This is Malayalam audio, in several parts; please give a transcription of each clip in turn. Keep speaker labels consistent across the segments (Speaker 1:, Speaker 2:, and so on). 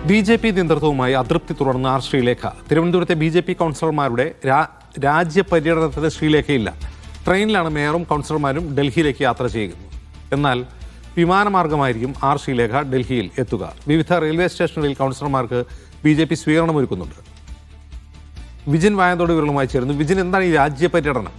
Speaker 1: ബി.ജെ.പി നേതൃത്വവുമായി അതൃപ്തി തുടർന്ന് ആർ ശ്രീലേഖ. തിരുവനന്തപുരത്തെ ബി.ജെ.പി കൗൺസിലർമാരുടെ രാജ്യ പര്യടനത്തിന് ശ്രീലേഖയില്ല. ട്രെയിനിലാണ് മേയറും കൗൺസിലർമാരും ഡൽഹിയിലേക്ക് യാത്ര ചെയ്യുന്നത്. എന്നാൽ വിമാനമാർഗമായിരിക്കും ആർ ശ്രീലേഖ ഡൽഹിയിൽ എത്തുക. വിവിധ റെയിൽവേ സ്റ്റേഷനുകളിൽ കൗൺസിലർമാർക്ക് ബി.ജെ.പി സ്വീകരണമൊരുക്കുന്നുണ്ട്. വിജിൻ വായന്തോട് വിവരങ്ങളുമായി ചേരുന്നു. വിജിൻ, എന്താണ് ഈ രാജ്യ പര്യടനം?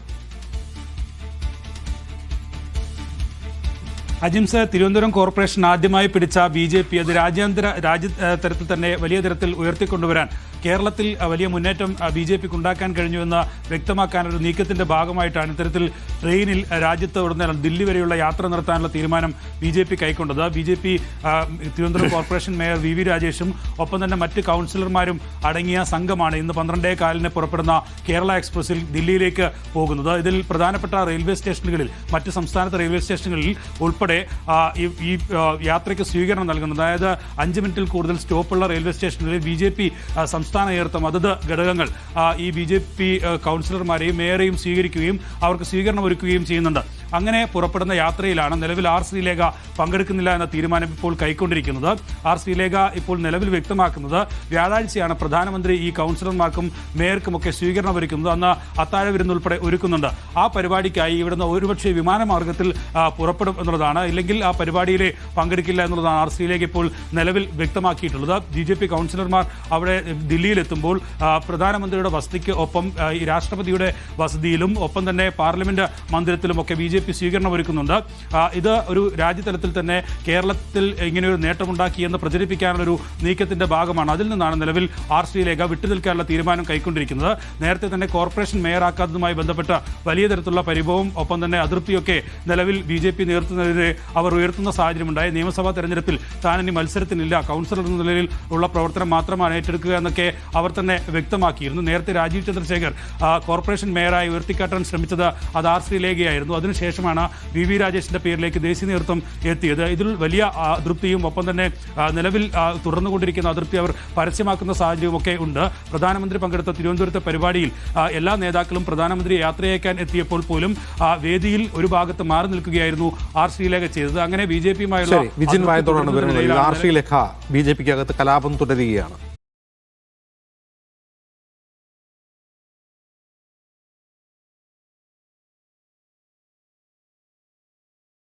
Speaker 2: അജിംസ്, തിരുവനന്തപുരം കോർപ്പറേഷൻ ആദ്യമായി പിടിച്ച ബി.ജെ.പി അത് രാജ്യതലത്തിൽ തന്നെ വലിയ തരത്തിൽ ഉയർത്തിക്കൊണ്ടുവരാൻ കേരളത്തിൽ വലിയ മുന്നേറ്റം ബി.ജെ.പിക്ക് ഉണ്ടാക്കാൻ കഴിഞ്ഞുവെന്ന് വ്യക്തമാക്കാൻ ഒരു നീക്കത്തിന്റെ ഭാഗമായിട്ടാണ് ഇത്തരത്തിൽ ട്രെയിനിൽ രാജ്യത്ത് ഉടനീളം ദില്ലി വരെയുള്ള യാത്ര നടത്താനുള്ള തീരുമാനം ബി.ജെ.പി കൈക്കൊണ്ടത്. BJP Thiruvananthapuram corporation mayor V രാജേഷും ഒപ്പം തന്നെ മറ്റ് കൗൺസിലർമാരും അടങ്ങിയ സംഘമാണ് ഇന്ന് 12:15 പുറപ്പെടുന്ന കേരള എക്സ്പ്രസിൽ ദില്ലിയിലേക്ക് പോകുന്നത്. ഇതിൽ പ്രധാനപ്പെട്ട റെയിൽവേ സ്റ്റേഷനുകളിൽ, മറ്റ് സംസ്ഥാനത്തെ റെയിൽവേ സ്റ്റേഷനുകളിൽ ഉൾപ്പെടെ ഈ യാത്രയ്ക്ക് സ്വീകരണം നൽകുന്നത്. അതായത് 5 മിനിറ്റിൽ കൂടുതൽ സ്റ്റോപ്പുള്ള റെയിൽവേ സ്റ്റേഷനുകളിൽ ബി.ജെ.പി സംസ്ഥാന നേതൃത്വം അതത് ഘടകങ്ങൾ ഈ ബി.ജെ.പി കൗൺസിലർമാരെയും മേയറെയും സ്വീകരിക്കുകയും അവർക്ക് സ്വീകരണം ഒരുക്കുകയും ചെയ്യുന്നുണ്ട്. അങ്ങനെ പുറപ്പെടുന്ന യാത്രയിലാണ് നിലവിൽ ആർ ശ്രീലേഖ പങ്കെടുക്കുന്നില്ല എന്ന തീരുമാനം ഇപ്പോൾ കൈക്കൊണ്ടിരിക്കുന്നത്. ആർ ശ്രീലേഖ ഇപ്പോൾ നിലവിൽ വ്യക്തമാക്കുന്നത് വ്യാഴാഴ്ചയാണ് പ്രധാനമന്ത്രി ഈ കൗൺസിലർമാർക്കും മേയർക്കുമൊക്കെ സ്വീകരണം ഒരുക്കുന്നത്. അന്ന് അത്താഴ വിരുന്നുൾപ്പെടെ ഒരുക്കുന്നുണ്ട്. ആ പരിപാടിക്കായി ഇവിടുന്ന് ഒരുപക്ഷെ വിമാനമാർഗത്തിൽ പുറപ്പെടും എന്നുള്ളതാണ്. ഇല്ലെങ്കിൽ ആ പരിപാടിയിൽ പങ്കെടുക്കില്ല എന്നുള്ളതാണ് ആർ ശ്രീലേഖ ഇപ്പോൾ നിലവിൽ വ്യക്തമാക്കിയിട്ടുള്ളത്. ബി.ജെ.പി കൗൺസിലർമാർ അവിടെ ദില്ലിയിലെത്തുമ്പോൾ പ്രധാനമന്ത്രിയുടെ വസതിക്ക് ഒപ്പം ഈ രാഷ്ട്രപതിയുടെ വസതിയിലും ഒപ്പം തന്നെ പാർലമെന്റ് മന്ദിരത്തിലുമൊക്കെ ബി.ജെ.പി സ്വീകരണം ഒരുക്കുന്നുണ്ട്. ഇത് ഒരു രാജ്യതലത്തിൽ തന്നെ കേരളത്തിൽ ഇങ്ങനെയൊരു നേട്ടമുണ്ടാക്കിയെന്ന് പ്രചരിപ്പിക്കാനുള്ളൊരു നീക്കത്തിന്റെ ഭാഗമാണ്. അതിൽ നിന്നാണ് നിലവിൽ ആർ ശ്രീലേഖ വിട്ടുനിൽക്കാനുള്ള തീരുമാനം കൈക്കൊണ്ടിരിക്കുന്നത്. നേരത്തെ തന്നെ കോർപ്പറേഷൻ മേയറാക്കാത്തതുമായി ബന്ധപ്പെട്ട വലിയ തരത്തിലുള്ള പരിഭവവും ഒപ്പം തന്നെ അതൃപ്തിയൊക്കെ നിലവിൽ ബി.ജെ.പി നേതൃത്വത്തിനെതിരെ അവർ ഉയർത്തുന്ന സാഹചര്യമുണ്ടായി. നിയമസഭാ തെരഞ്ഞെടുപ്പിൽ താൻ ഇനി മത്സരത്തിനില്ല, കൗൺസിലർ എന്ന നിലയിൽ ഉള്ള പ്രവർത്തനം മാത്രമാണ് ഏറ്റെടുക്കുക എന്നൊക്കെ അവർ തന്നെ വ്യക്തമാക്കിയിരുന്നു. നേരത്തെ രാജീവ് ചന്ദ്രശേഖർ കോർപ്പറേഷൻ മേയറായി ഉയർത്തിക്കാട്ടാൻ ശ്രമിച്ചത് അത് ആർ ശ്രീലേഖയായിരുന്നു. അതിനുശേഷമാണ് വി രാജേഷിന്റെ പേരിലേക്ക് ദേശീയ നേതൃത്വം എത്തിയത്. ഇതിൽ വലിയ അതൃപ്തിയും ഒപ്പം തന്നെ നിലവിൽ തുടർന്നുകൊണ്ടിരിക്കുന്ന അതൃപ്തി അവർ പരസ്യമാക്കുന്ന സാഹചര്യവുമൊക്കെ ഉണ്ട്. പ്രധാനമന്ത്രി പങ്കെടുത്ത തിരുവനന്തപുരത്തെ പരിപാടിയിൽ എല്ലാ നേതാക്കളും പ്രധാനമന്ത്രിയെ യാത്രയയക്കാൻ എത്തിയപ്പോൾ പോലും വേദിയിൽ ഒരു ഭാഗത്ത് മാറി നിൽക്കുകയായിരുന്നു ആർ ശ്രീലേഖ ചെയ്തത്. അങ്ങനെ ബി.ജെ.പിയുമായുള്ള
Speaker 1: വിജിൻ വായത്തോടാണ് വരുന്നത്. ആർ ശ്രീലേഖ ബി.ജെ.പിക്കകത്ത് കലാപം തുടരുകയാണ്.